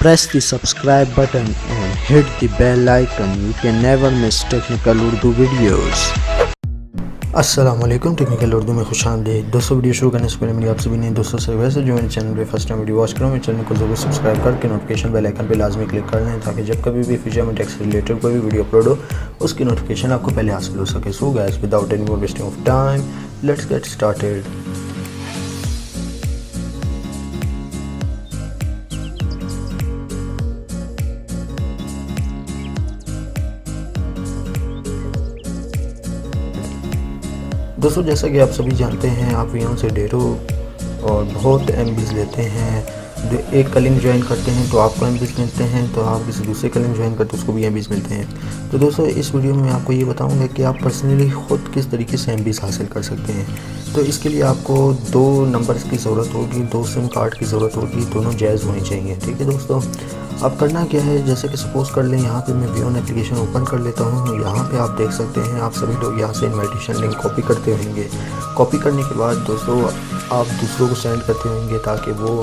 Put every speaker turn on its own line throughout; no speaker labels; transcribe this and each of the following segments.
Press the subscribe button and hit the bell icon. You can never miss technical Urdu videos. अस्सलामुअलैकुम, technical Urdu में खुशामदीद। दोस्तों, video शुरू करने से पहले मेरी आपसे भी नहीं दोस्तों से वैसे जो मेरे चैनल पे फर्स्ट टाइम वीडियो वॉच करो, मेरे चैनल को ज़रूर सब्सक्राइब करके नोटिफिकेशन बेल आइकन पे लाजमी क्लिक कर लें ताकि जब कभी भी फ्यूचर में टेक्स रिलेटेड कोई भी वीडियो अपलोड हो उसकी नोटिफिकेशन आपको पहले हासिल हो सके। So guys, without any more wasting of time, let's get started. दोस्तों, जैसा कि आप सभी जानते हैं, आप वीओ से ढेरों और बहुत एमबीज लेते हैं। एक का लिंक ज्वाइन करते हैं तो आपको एमबीज मिलते हैं, तो आप किसी दूसरे का लिंक ज्वाइन करते हैं उसको भी एमबीज मिलते हैं। तो दोस्तों, इस वीडियो में मैं आपको ये बताऊंगा कि आप पर्सनली ख़ुद किस तरीके से एमबीज हासिल कर सकते हैं। तो इसके लिए आपको 2 नंबर्स की ज़रूरत होगी, 2 सिम कार्ड की ज़रूरत होगी, दोनों जायज़ होने चाहिए। ठीक है दोस्तों, अब करना क्या है, जैसे कि सपोज़ कर लें यहाँ पे मैं वीओ एप्लीकेशन ओपन कर लेता हूँ। यहाँ पे आप देख सकते हैं, आप सभी लोग यहाँ से इन्विटेशन लिंक कॉपी करते होंगे। कॉपी करने के बाद दोस्तों आप दूसरों को सेंड करते होंगे ताकि वो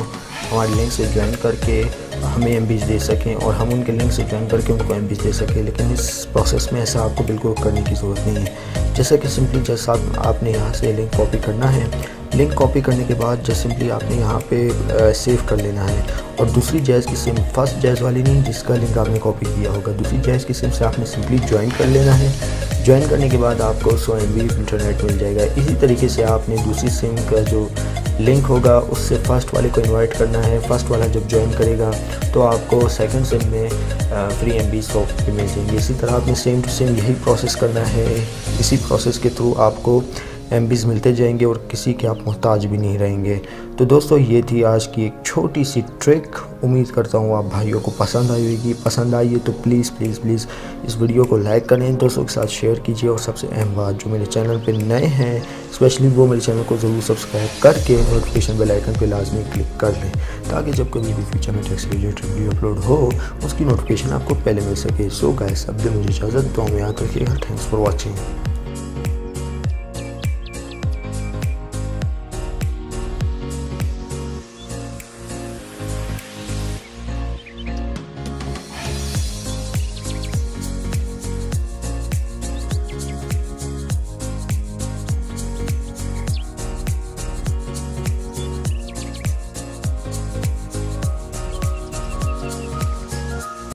हमारे लिंक से ज्वाइन करके हमें एमबीज दे सकें और हम उनके लिंक से ज्वाइन करके उनको एमबीज दे सकें। लेकिन इस प्रोसेस में ऐसा आपको बिल्कुल करने की ज़रूरत नहीं है। जैसे कि सिंपली जैसा आपने यहाँ से लिंक कॉपी करना है, लिंक कॉपी करने के बाद जस्ट सिंपली आपने यहाँ पे सेव कर लेना है और दूसरी जायज़ की सिम, फर्स्ट जायज़ वाली नहीं जिसका लिंक आपने कॉपी किया होगा, दूसरी जायज़ की सिम से आपने सिंपली ज्वाइन कर लेना है। ज्वाइन करने के बाद आपको 100 MB इंटरनेट मिल जाएगा। इसी तरीके से आपने दूसरी सिम का जो लिंक होगा उससे फ़र्स्ट वाले को इनवाइट करना है। फ़र्स्ट वाला जब ज्वाइन करेगा तो आपको सेकंड सिम में फ्री MB सॉफ्ट मिल जाएंगे। इसी तरह आपने सेम टू सेम यही प्रोसेस करना है। इसी प्रोसेस के थ्रू आपको एमबीज मिलते जाएंगे और किसी के आप मोहताज भी नहीं रहेंगे। तो दोस्तों, ये थी आज की एक छोटी सी ट्रिक। उम्मीद करता हूँ आप भाइयों को पसंद आई होगी। पसंद आई है तो प्लीज़ प्लीज़ प्लीज़ इस वीडियो को लाइक करें, दोस्तों के साथ शेयर कीजिए और सबसे अहम बात, जो मेरे चैनल पे नए हैं स्पेशली वो मेरे चैनल को ज़रूर सब्सक्राइब करके नोटिफिकेशन बेल आइकन पे लाजमी क्लिक कर लें ताकि जब कभी भी फ्यूचर में टेक्स रिलेटेड वीडियो अपलोड हो उसकी नोटिफिकेशन आपको पहले मिल सके। सो गाइस, अब मुझे इजाज़त, तो याद रखिएगा। Thanks for watching.